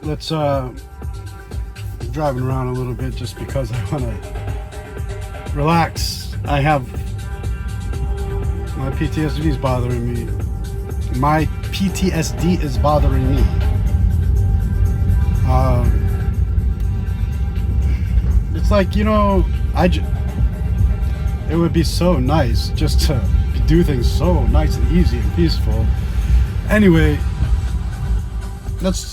let's driving around a little bit just because I want to relax. I have my PTSD is bothering me. My PTSD is bothering me. It's like, it would be so nice just to do things so nice and easy and peaceful. Anyway,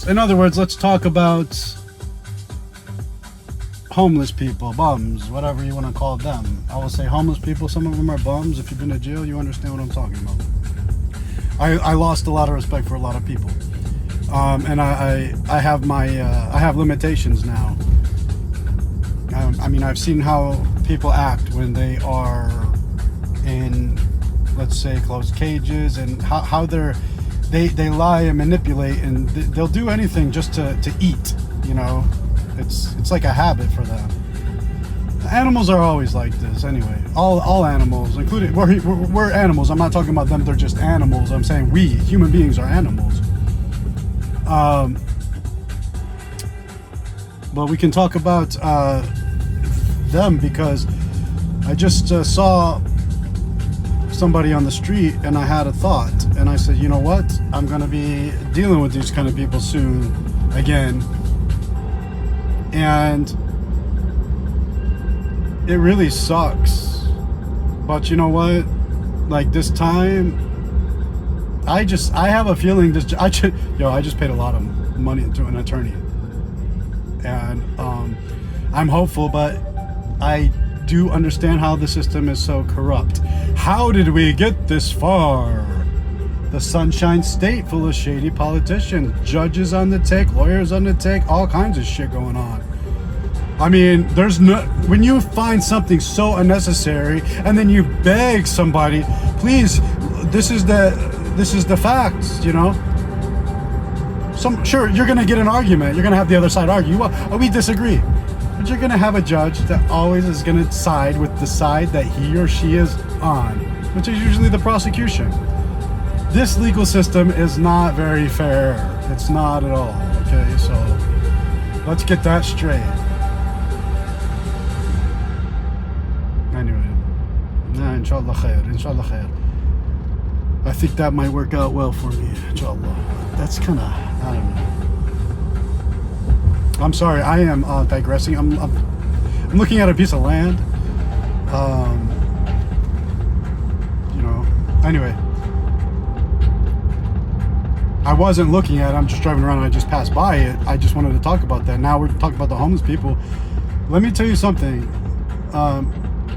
in other words, let's talk about homeless people, bums, whatever you want to call them. I will say homeless people. Some of them are bums. If you've been to jail, you understand what I'm talking about. I lost a lot of respect for a lot of people, and I have I have limitations now. I mean, I've seen how people act when they are in, let's say, closed cages, and how they lie and manipulate, and they'll do anything just to eat. It's like a habit for them. Animals are always like this anyway. All animals, including we're animals. I'm not talking about them. They're just animals. I'm saying we human beings are animals. But we can talk about them because I just saw somebody on the street and I had a thought, and I said, you know what? I'm gonna be dealing with these kind of people soon again. And it really sucks, but you know what, like this time I have a feeling I just paid a lot of money to an attorney, and I'm hopeful, but I do understand how the system is so corrupt. How did we get this far? The Sunshine State, full of shady politicians, judges on the take, lawyers on the take, all kinds of shit going on. I mean, when you find something so unnecessary and then you beg somebody, please, this is the facts, Sure, you're gonna get an argument. You're gonna have the other side argue. Well, we disagree, but you're gonna have a judge that always is gonna side with the side that he or she is on, which is usually the prosecution. This legal system is not very fair. It's not at all. Okay, so let's get that straight. Anyway, inshallah khair, inshallah khair. I think that might work out well for me, inshallah. That's kind of, I don't know. I'm sorry, I am digressing. I'm looking at a piece of land. Anyway. I wasn't looking at it, I'm just driving around and I just passed by it. I just wanted to talk about that. Now we're talking about the homeless people. Let me tell you something.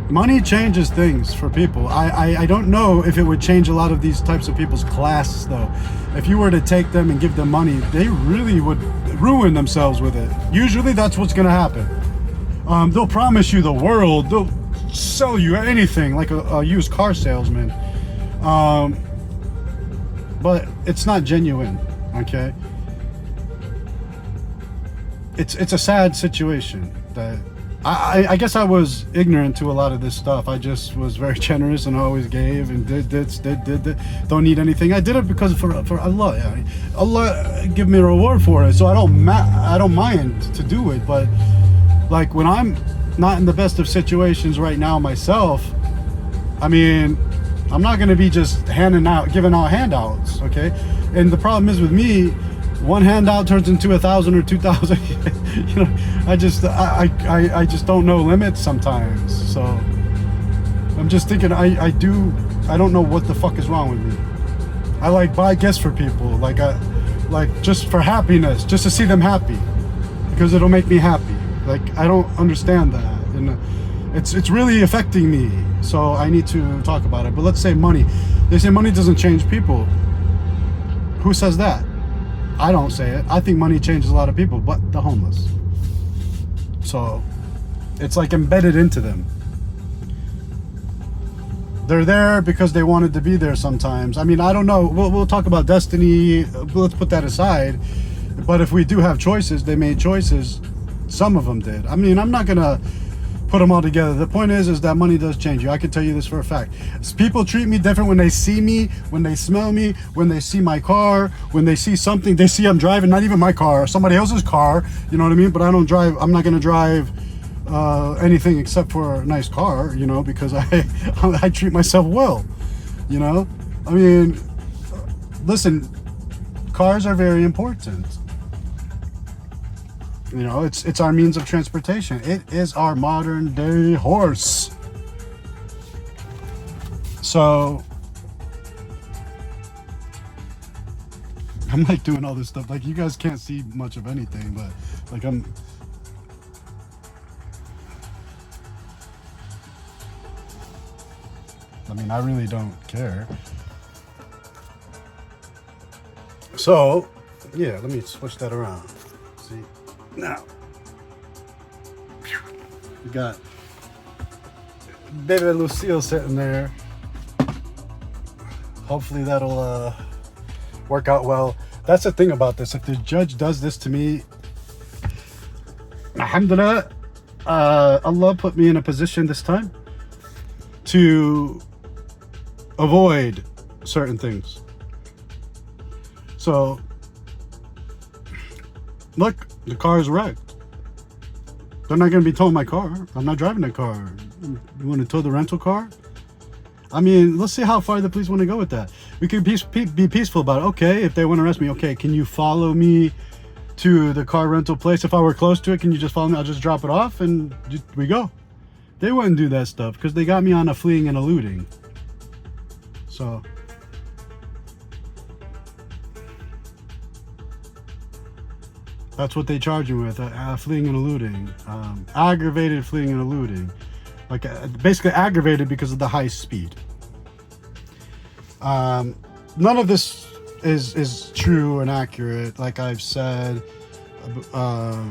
Money changes things for people. I don't know if it would change a lot of these types of people's classes though. If you were to take them and give them money, they really would ruin themselves with it. Usually that's what's gonna happen. They'll promise you the world. They'll sell you anything, like a used car salesman. But it's not genuine, okay? It's a sad situation that I guess I was ignorant to a lot of this stuff. I just was very generous and always gave and did. Don't need anything. I did it because for Allah. Yeah. Allah give me a reward for it, so I don't mind to do it. But like when I'm not in the best of situations right now myself, I mean, I'm not going to be just giving out handouts, okay? And the problem is with me, one handout turns into 1,000 or 2,000. I just don't know limits sometimes. So I'm just thinking, I don't know what the fuck is wrong with me. I buy gifts for people, like just for happiness, just to see them happy, because it'll make me happy. Like I don't understand that, and it's really affecting me. So I need to talk about it. But let's say money. They say money doesn't change people. Who says that? I don't say it. I think money changes a lot of people, but the homeless. So it's like embedded into them. They're there because they wanted to be there sometimes. I mean, I don't know. We'll talk about destiny. Let's put that aside. But if we do have choices, they made choices. Some of them did. I mean, I'm not going to put them all together. The point is that money does change you. I can tell you this for a fact. People treat me different when they see me, when they smell me, when they see my car, when they see something. They see I'm driving, not even my car, somebody else's car. You know what I mean? But I don't drive. I'm not gonna drive anything except for a nice car. You know, because I treat myself well. You know, I mean, listen, cars are very important. You know, it's our means of transportation. It is our modern day horse. So I'm like doing all this stuff. Like you guys can't see much of anything, but like I mean, I really don't care. So, yeah, let me switch that around. See? Now, we got baby Lucille sitting there. Hopefully that'll work out well. That's the thing about this. If the judge does this to me, alhamdulillah, Allah put me in a position this time to avoid certain things. So, look, the car is wrecked. They're not going to be towing my car. I'm not driving the car. You want to tow the rental car? I mean, let's see how far the police want to go with that. We could be peaceful about it. Okay, if they want to arrest me, okay, can you follow me to the car rental place? If I were close to it, can you just follow me? I'll just drop it off and we go. They wouldn't do that stuff because they got me on a fleeing and eluding. So... that's what they charge you with, fleeing and eluding. Aggravated fleeing and eluding. Like, basically aggravated because of the high speed. None of this is true and accurate, like I've said. Well,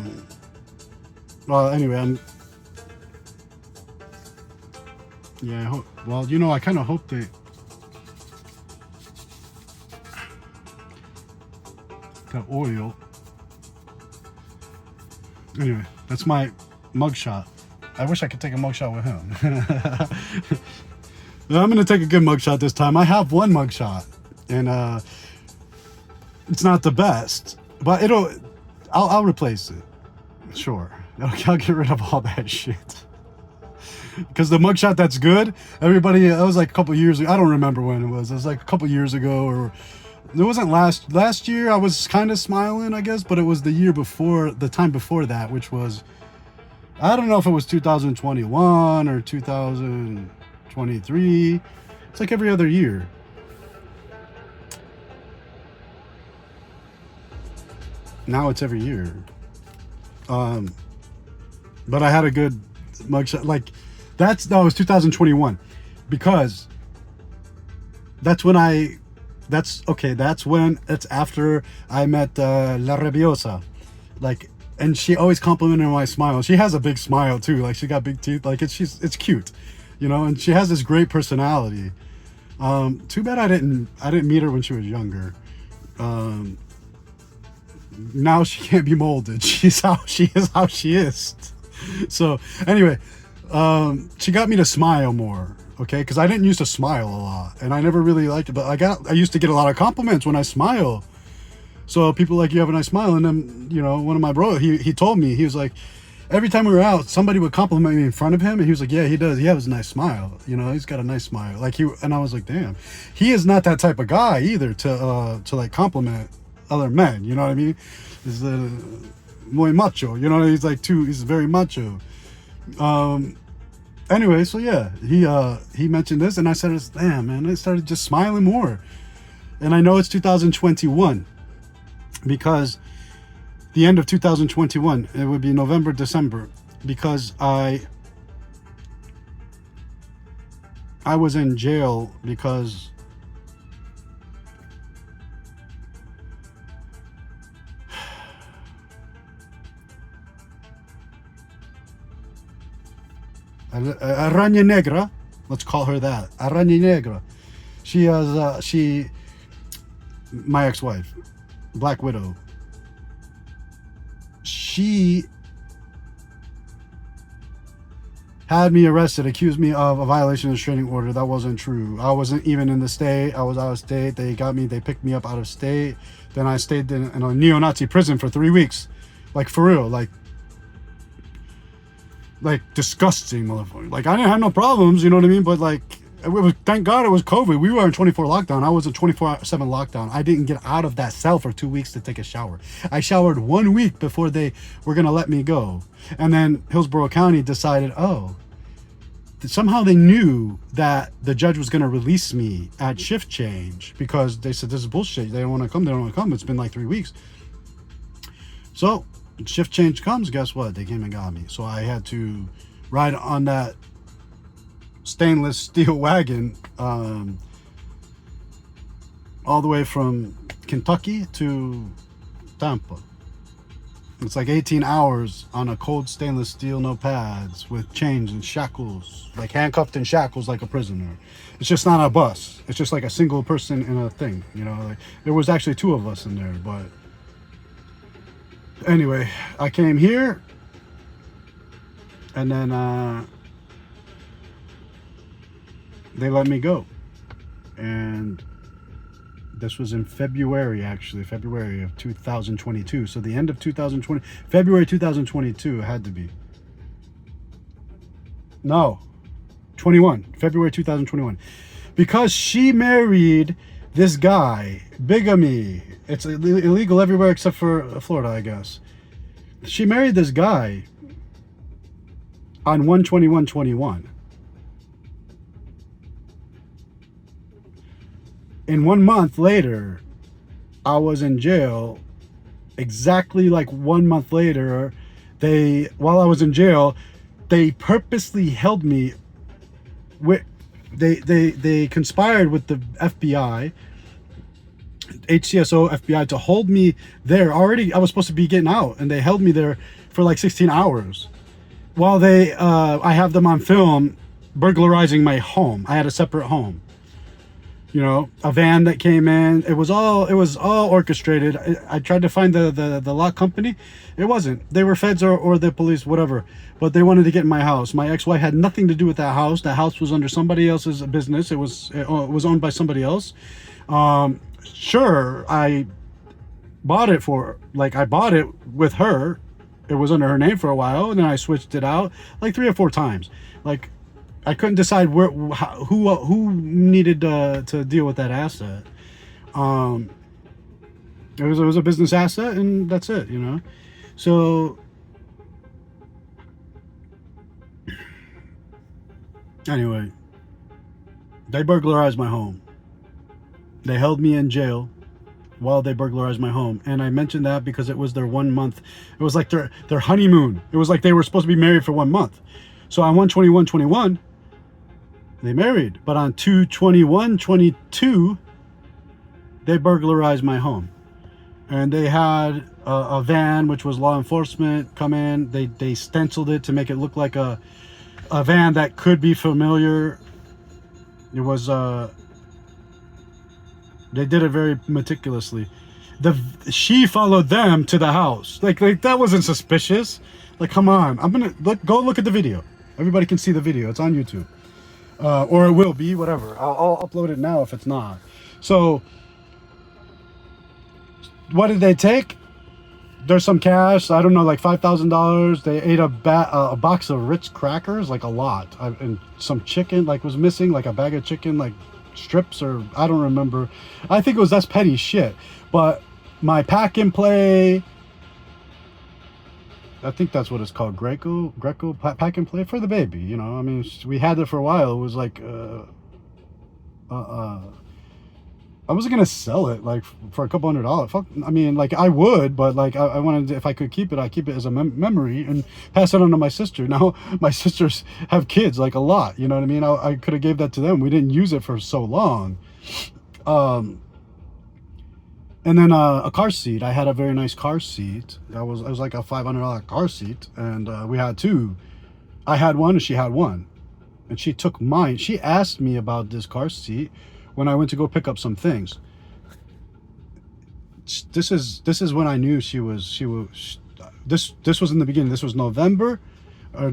anyway, yeah, I hope, well, you know, I kind of hope they... got oil. Anyway, that's my mugshot. I wish I could take a mugshot with him. I'm gonna take a good mugshot this time. I have one mugshot, and it's not the best, but I'll replace it. Sure, I'll get rid of all that shit. Because the mugshot that's good, everybody, that was like a couple years ago. I don't remember when it was. It was like a couple years ago, or it wasn't last year. I was kind of smiling, I guess, but it was the year before, the time before that, which was, I don't know if it was 2021 or 2023. It's like every other year. Now it's every year. But I had a good mugshot. Like, it was 2021, because that's when that's after I met La Rabiosa. Like, and she always complimented my smile. She has a big smile too. Like, she got big teeth. Like, it's cute, you know. And she has this great personality. Too bad I didn't meet her when she was younger. Now she can't be molded. She's how she is. So anyway, she got me to smile more. Okay, because I didn't used to smile a lot, and I never really liked it. But I used to get a lot of compliments when I smile. So people like, you have a nice smile. And then, you know, one of my bros, he told me, he was like, every time we were out, somebody would compliment me in front of him, and he was like, yeah, he does. He has a nice smile. You know, he's got a nice smile. Like, and I was like, damn, he is not that type of guy either to like compliment other men. You know what I mean? He's muy macho. You know, he's very macho. Anyway, so yeah, he mentioned this, and I said, damn, man, I started just smiling more. And I know it's 2021, because the end of 2021, it would be November, December, because I was in jail because Araña Negra, let's call her that. Araña Negra. She has, my ex-wife, Black Widow. She had me arrested, accused me of a violation of the restraining order. That wasn't true. I wasn't even in the state. I was out of state. They got me. They picked me up out of state. Then I stayed in a neo-Nazi prison for 3 weeks. Like, for real. Like disgusting, motherfucker. Like, I didn't have no problems, you know what I mean? But like, it was, thank God it was COVID. We were in 24 lockdown. I was in 24/7 lockdown. I didn't get out of that cell for 2 weeks to take a shower. I showered 1 week before they were gonna let me go. And then Hillsborough County decided, oh, somehow they knew that the judge was gonna release me at shift change, because they said this is bullshit. They don't want to come. They don't want to come. It's been like 3 weeks. So shift change comes. Guess what? They came and got me. So I had to ride on that stainless steel wagon all the way from Kentucky to Tampa. It's like 18 hours on a cold stainless steel, no pads, with chains and shackles, like handcuffed in shackles like a prisoner. It's just not a bus. It's just like a single person in a thing, you know. Like, there was actually 2 of us in there, but anyway, I came here, and then they let me go. And this was in February, actually, February of 2022. So the end of 2020, February 2022, it had to be. No, 21, February 2021. Because she married this guy, bigamy. It's illegal everywhere except for Florida, I guess. She married this guy on 1/21/21. And 1 month later, I was in jail. Exactly like 1 month later, while I was in jail, they purposely held me with, they conspired with the FBI, HCSO, FBI, to hold me there. Already, I was supposed to be getting out, and they held me there for like 16 hours. While I have them on film burglarizing my home. I had a separate home. You know, a van that came in. It was all orchestrated. I tried to find the lock company. It wasn't. They were feds or the police, whatever. But they wanted to get in my house. My ex-wife had nothing to do with that house. That house was under somebody else's business. It was owned by somebody else. Sure, I bought it with her. It was under her name for a while, and then I switched it out like 3 or 4 times. Like, I couldn't decide who needed to deal with that asset. It was a business asset, and that's it, you know. So anyway, they burglarized my home. They held me in jail while they burglarized my home. And I mentioned that because it was their 1 month. It was like their honeymoon. It was like they were supposed to be married for 1 month. So on 1/21/21, they married. But on 2/21/22, they burglarized my home. And they had a van, which was law enforcement, come in. They stenciled it to make it look like a van that could be familiar. It was they did it very meticulously. She followed them to the house. Like that wasn't suspicious. Like, come on. I'm gonna go look at the video. Everybody can see the video. It's on YouTube, or it will be. Whatever. I'll upload it now if it's not. So, what did they take? There's some cash. I don't know, like $5,000. They ate a box of Ritz crackers, like a lot, and some chicken, like was missing, like a bag of chicken, like strips, or I don't remember. I think that's petty shit. But my pack and play, I think that's what it's called, Greco pack and play for the baby. You know, I mean, we had it for a while. It was like I wasn't gonna sell it like for a couple $100. Fuck, I mean, like I would, but like I wanted if I could keep it, I keep it as a memory and pass it on to my sister. Now my sisters have kids, like a lot. You know what I mean? I could have gave that to them. We didn't use it for so long. And then a car seat. I had a very nice car seat. It was like a $500 car seat, and we had 2. I had one, and she had one, and she took mine. She asked me about this car seat when I went to go pick up some things. This is when I knew this was in the beginning. This was November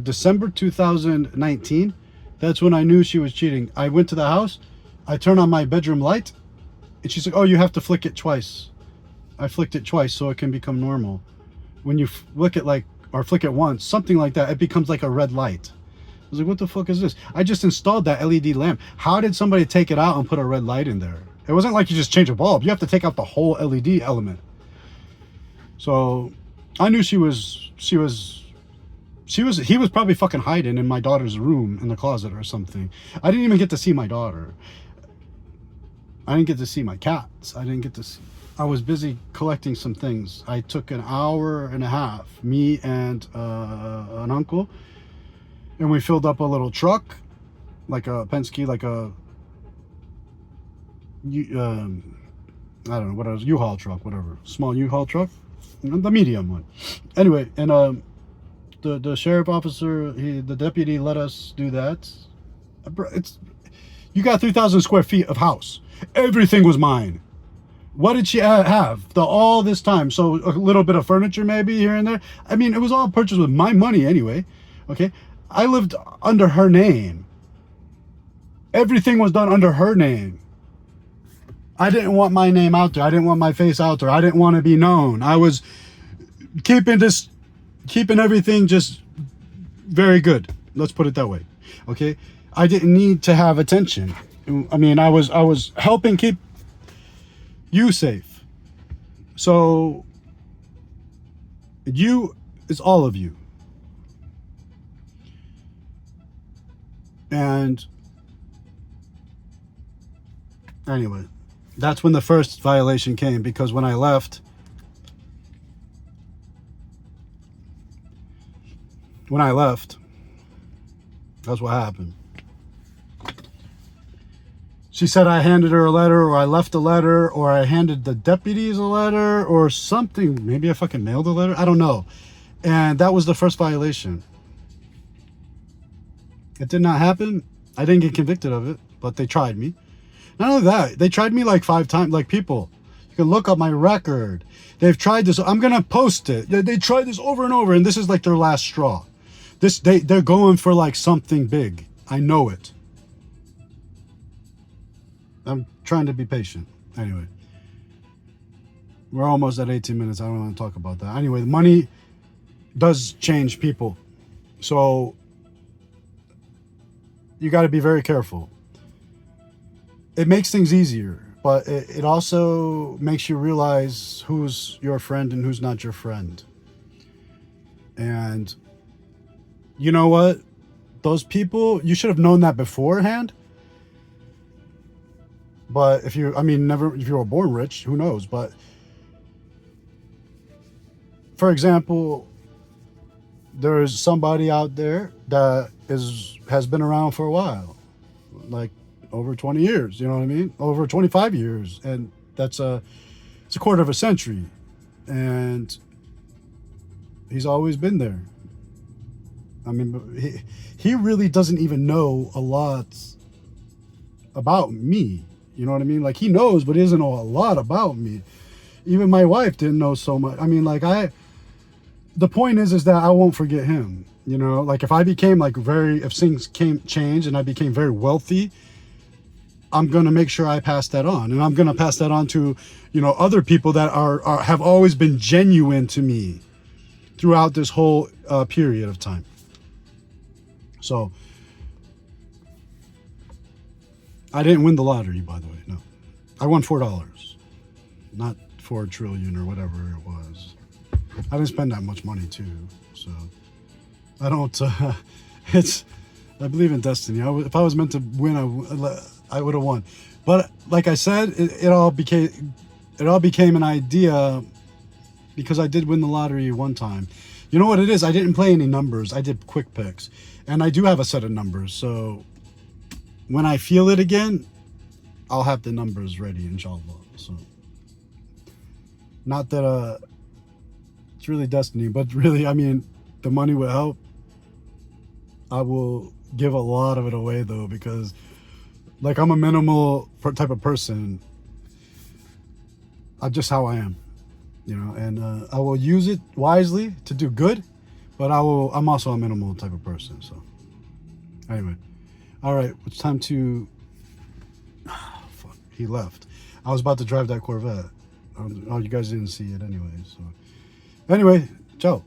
December 2019. That's when I knew she was cheating. I went to the house, I turned on my bedroom light, and she's like, "Oh, you have to flick it twice." I flicked it twice so it can become normal. When you flick it or flick it once, something like that, it becomes like a red light. I was like, what the fuck is this? I just installed that LED lamp. How did somebody take it out and put a red light in there? It wasn't like you just change a bulb. You have to take out the whole LED element. So I knew he was probably fucking hiding in my daughter's room in the closet or something. I didn't even get to see my daughter. I didn't get to see my cats. I was busy collecting some things. I took an hour and a half, me and an uncle, and we filled up a little truck, like a Penske, like a I don't know what it was, U-Haul truck, whatever, small U-Haul truck, the medium one. Anyway, and the sheriff officer, the deputy, let us do that. You got 3,000 square feet of house. Everything was mine. What did she have all this time? So a little bit of furniture maybe here and there. I mean, it was all purchased with my money anyway. Okay, I lived under her name. Everything was done under her name. I didn't want my name out there. I didn't want my face out there. I didn't want to be known. I was keeping everything just very good. Let's put it that way. Okay, I didn't need to have attention. I mean, I was helping keep you safe. So you is all of you. And anyway, that's when the first violation came, because when I left, that's what happened. She said I handed her a letter, or I left a letter, or I handed the deputies a letter, or something. Maybe I fucking mailed a letter. I don't know. And that was the first violation. It did not happen. I didn't get convicted of it, but they tried me. Not only that, they tried me like 5 times. Like, people, you can look up my record. They've tried this. I'm going to post it. They tried this over and over, and this is like their last straw. They're going for like something big. I know it. I'm trying to be patient. Anyway, we're almost at 18 minutes. I don't want to talk about that. Anyway, the money does change people. So you got to be very careful. It makes things easier, but it also makes you realize who's your friend and who's not your friend. And you know what? Those people, you should have known that beforehand. But if you were born rich, who knows? But for example, there's somebody out there that has been around for a while, like over 20 years, you know what I mean? Over 25 years. And it's a quarter of a century. And he's always been there. I mean, he really doesn't even know a lot about me. You know what I mean? Like, he knows, but he doesn't know a lot about me. Even my wife didn't know so much. I mean, like, the point is that I won't forget him. You know, like, if I became if things change and I became very wealthy, I'm going to make sure I pass that on. And I'm going to pass that on to, other people that have always been genuine to me throughout this whole period of time. So, I didn't win the lottery, by the way. No, I won $4, not 4 trillion or whatever it was. I didn't spend that much money too, so I don't. I believe in destiny. If I was meant to win, I would have won. But like I said, it all became an idea because I did win the lottery one time. You know what it is? I didn't play any numbers. I did quick picks, and I do have a set of numbers. So when I feel it again, I'll have the numbers ready, inshallah. So, not that it's really destiny, but really, I mean, the money would help. I will give a lot of it away though, because like, I'm a minimal type of person. I'm just how I am, and I will use it wisely to do good, But I'm also a minimal type of person. So anyway, all right, it's time to. Oh, fuck, he left. I was about to drive that Corvette. Oh, you guys didn't see it anyway. So anyway, ciao.